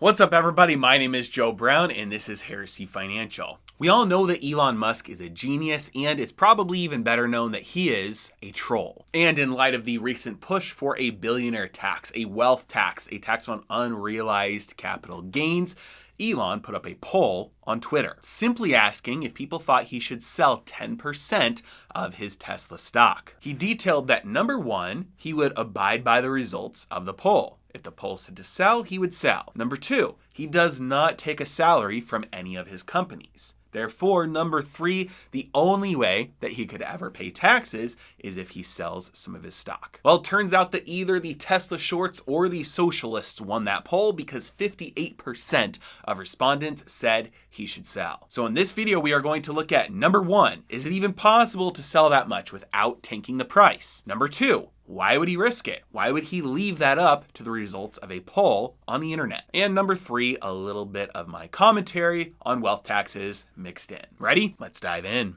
What's up, everybody? My name is Joe Brown, and this is Heresy Financial. We all know that Elon Musk is a genius, and it's probably even better known that he is a troll. And in light of the recent push for a billionaire tax, a wealth tax, a tax on unrealized capital gains, Elon put up a poll on Twitter, simply asking if people thought he should sell 10% of his Tesla stock. He detailed that number one, he would abide by the results of the poll. If the poll said to sell, he would sell. Number two, he does not take a salary from any of his companies. Therefore, number three, the only way that he could ever pay taxes is if he sells some of his stock. Well, it turns out that either the Tesla shorts or the socialists won that poll because 58% of respondents said he should sell. So in this video, we are going to look at number one, is it even possible to sell that much without tanking the price? Number two, why would he risk it? Why would he leave that up to the results of a poll on the internet? And number three, a little bit of my commentary on wealth taxes mixed in. Ready? Let's dive in.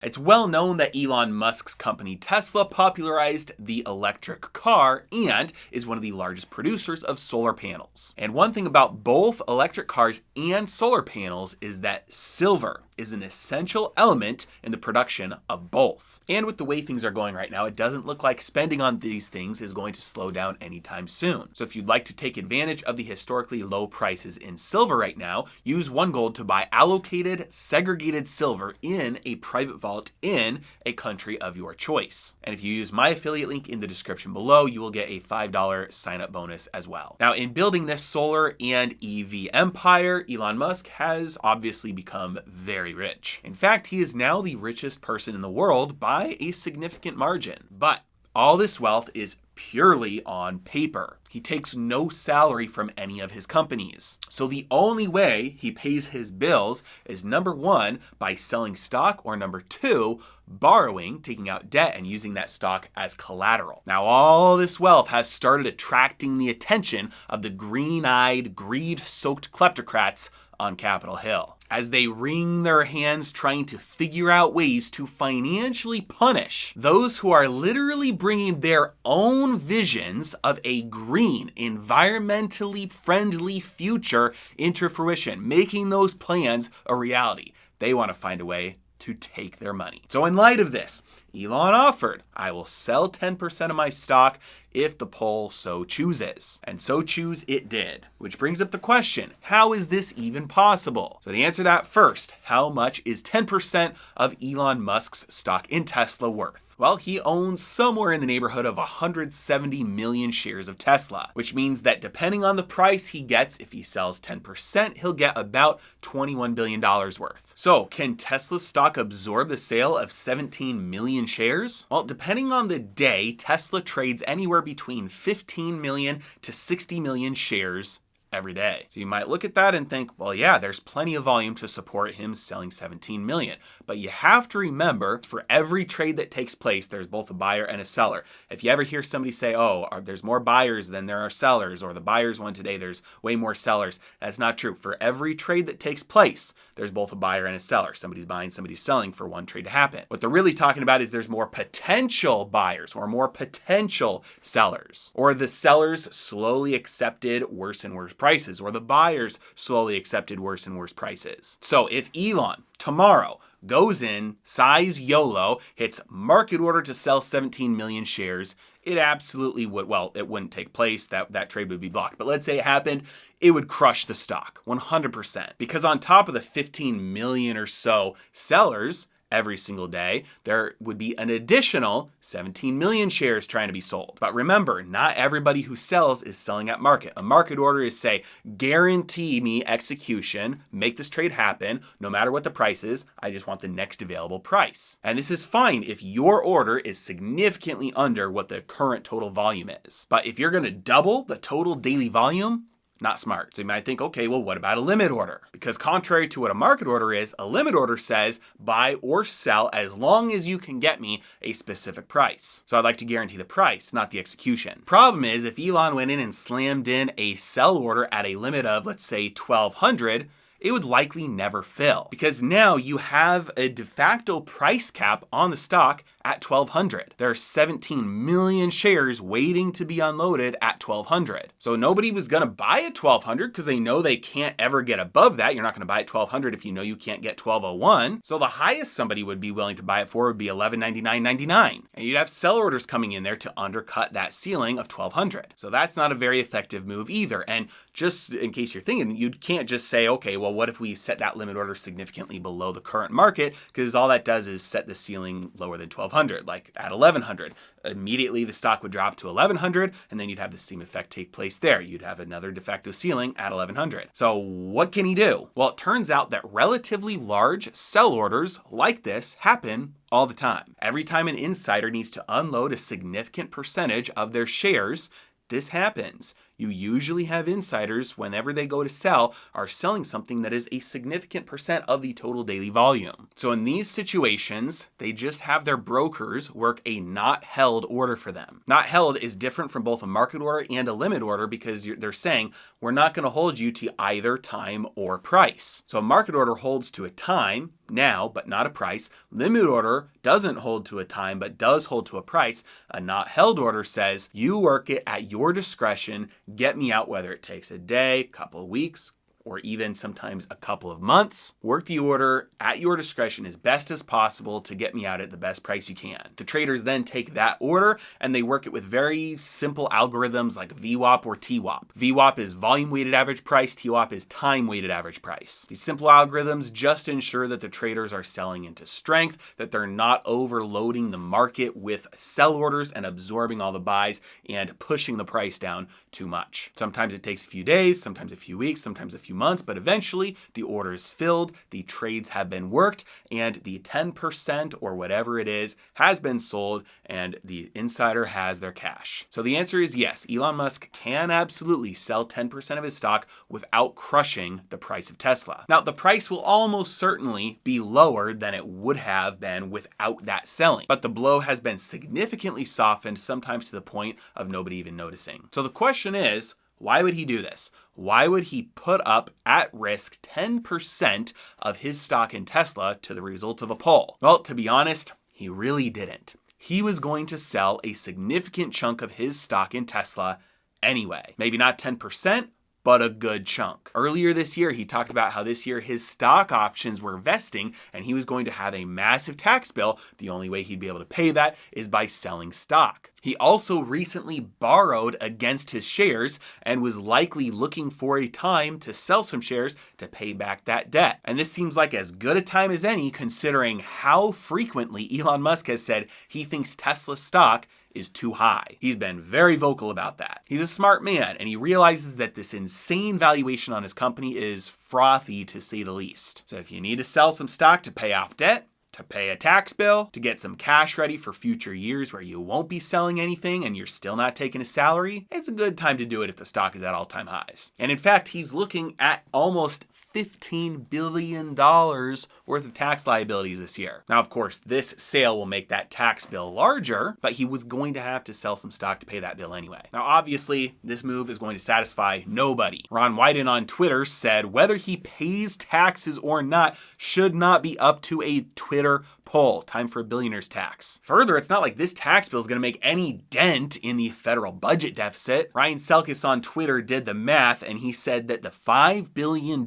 It's well known that Elon Musk's company Tesla popularized the electric car and is one of the largest producers of solar panels. And one thing about both electric cars and solar panels is that silver is an essential element in the production of both. And with the way things are going right now, it doesn't look like spending on these things is going to slow down anytime soon. So if you'd like to take advantage of the historically low prices in silver right now, use OneGold to buy allocated, segregated silver in a private vault in a country of your choice. And if you use my affiliate link in the description below, you will get a $5 sign-up bonus as well. Now, in building this solar and EV empire, Elon Musk has obviously become very rich. In fact, he is now the richest person in the world by a significant margin. But all this wealth is purely on paper. He takes no salary from any of his companies. So the only way he pays his bills is number one, by selling stock, or number two, borrowing, taking out debt and using that stock as collateral. Now, all this wealth has started attracting the attention of the green-eyed, greed-soaked kleptocrats on Capitol Hill, as they wring their hands trying to figure out ways to financially punish those who are literally bringing their own visions of a green, environmentally friendly future into fruition, making those plans a reality. They want to find a way to take their money. So in light of this, Elon offered, I will sell 10% of my stock if the poll so chooses. And so choose it did. Which brings up the question, how is this even possible? So to answer that first, how much is 10% of Elon Musk's stock in Tesla worth? Well, he owns somewhere in the neighborhood of 170 million shares of Tesla, which means that depending on the price he gets, if he sells 10%, he'll get about $21 billion worth. So can Tesla's stock absorb the sale of 17 million shares? Well, depending on the day, Tesla trades anywhere between 15 million to 60 million shares every day. So you might look at that and think, well, yeah, there's plenty of volume to support him selling 17 million. But you have to remember, for every trade that takes place, there's both a buyer and a seller. If you ever hear somebody say, oh, there's more buyers than there are sellers, or the buyers won today, there's way more sellers, that's not true. For every trade that takes place, there's both a buyer and a seller. Somebody's buying, somebody's selling for one trade to happen. What they're really talking about is there's more potential buyers or more potential sellers, or the sellers slowly accepted worse and worse prices, or the buyers slowly accepted worse and worse prices. So if Elon tomorrow goes in, size YOLO, hits market order to sell 17 million shares, it absolutely would, well, it wouldn't take place, that trade would be blocked. But let's say it happened, it would crush the stock 100%. Because on top of the 15 million or so sellers every single day, there would be an additional 17 million shares trying to be sold. But remember, not everybody who sells is selling at market. A market order is, say, guarantee me execution, make this trade happen, no matter what the price is, I just want the next available price. And this is fine if your order is significantly under what the current total volume is. But if you're gonna double the total daily volume, not smart. So you might think, okay, well, what about a limit order? Because contrary to what a market order is, a limit order says buy or sell as long as you can get me a specific price. So I'd like to guarantee the price, not the execution. Problem is, if Elon went in and slammed in a sell order at a limit of, let's say, 1,200, it would likely never fill, because now you have a de facto price cap on the stock at 1,200. There are 17 million shares waiting to be unloaded at 1,200. So nobody was going to buy at 1,200 because they know they can't ever get above that. You're not going to buy at 1,200 if you know you can't get 1,201. So the highest somebody would be willing to buy it for would be $1199.99. And you'd have sell orders coming in there to undercut that ceiling of 1,200. So that's not a very effective move either. And just in case you're thinking, you can't just say, okay, well, what if we set that limit order significantly below the current market? Because all that does is set the ceiling lower than 1,200, like at 1,100. Immediately the stock would drop to 1,100, and then you'd have the same effect take place there. You'd have another de facto ceiling at 1,100. So what can he do? Well, it turns out that relatively large sell orders like this happen all the time. Every time an insider needs to unload a significant percentage of their shares, this happens. You usually have insiders, whenever they go to sell, are selling something that is a significant percent of the total daily volume. So in these situations, they just have their brokers work a not held order for them. Not held is different from both a market order and a limit order because they're saying, we're not going to hold you to either time or price. So a market order holds to a time now, but not a price. Limit order doesn't hold to a time, but does hold to a price. A not held order says, you work it at your discretion, get me out, whether it takes a day, couple of weeks, or even sometimes a couple of months. Work the order at your discretion as best as possible to get me out at the best price you can. The traders then take that order and they work it with very simple algorithms like VWAP or TWAP. VWAP is volume weighted average price, TWAP is time weighted average price. These simple algorithms just ensure that the traders are selling into strength, that they're not overloading the market with sell orders and absorbing all the buys and pushing the price down too much. Sometimes it takes a few days, sometimes a few weeks, sometimes a few months, but eventually the order is filled, the trades have been worked, and the 10% or whatever it is has been sold, and the insider has their cash. So the answer is yes, Elon Musk can absolutely sell 10% of his stock without crushing the price of Tesla. Now, the price will almost certainly be lower than it would have been without that selling, but the blow has been significantly softened, sometimes to the point of nobody even noticing. So the question is, why would he do this? Why would he put up at risk 10% of his stock in Tesla to the result of a poll? Well, to be honest, he really didn't. He was going to sell a significant chunk of his stock in Tesla anyway. Maybe not 10%, but a good chunk. Earlier this year, he talked about how this year his stock options were vesting and he was going to have a massive tax bill. The only way he'd be able to pay that is by selling stock. He also recently borrowed against his shares and was likely looking for a time to sell some shares to pay back that debt. And this seems like as good a time as any considering how frequently Elon Musk has said he thinks Tesla stock is too high. He's been very vocal about that. He's a smart man and he realizes that this insane valuation on his company is frothy to say the least. So if you need to sell some stock to pay off debt, to pay a tax bill, to get some cash ready for future years where you won't be selling anything and you're still not taking a salary, it's a good time to do it if the stock is at all-time highs. And in fact, he's looking at almost $15 billion worth of tax liabilities this year. Now, of course, this sale will make that tax bill larger, but he was going to have to sell some stock to pay that bill anyway. Now, obviously, this move is going to satisfy nobody. Ron Wyden on Twitter said whether he pays taxes or not should not be up to a Twitter poll. Time for a billionaire's tax. Further, it's not like this tax bill is going to make any dent in the federal budget deficit. Ryan Selkis on Twitter did the math and he said that the $5 billion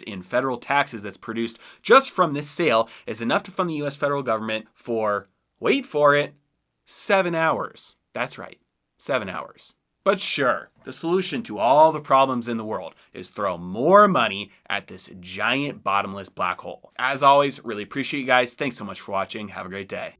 in federal taxes that's produced just from this sale is enough to fund the US federal government for, wait for it, 7 hours. That's right, 7 hours. But sure, the solution to all the problems in the world is throw more money at this giant bottomless black hole. As always, really appreciate you guys. Thanks so much for watching. Have a great day.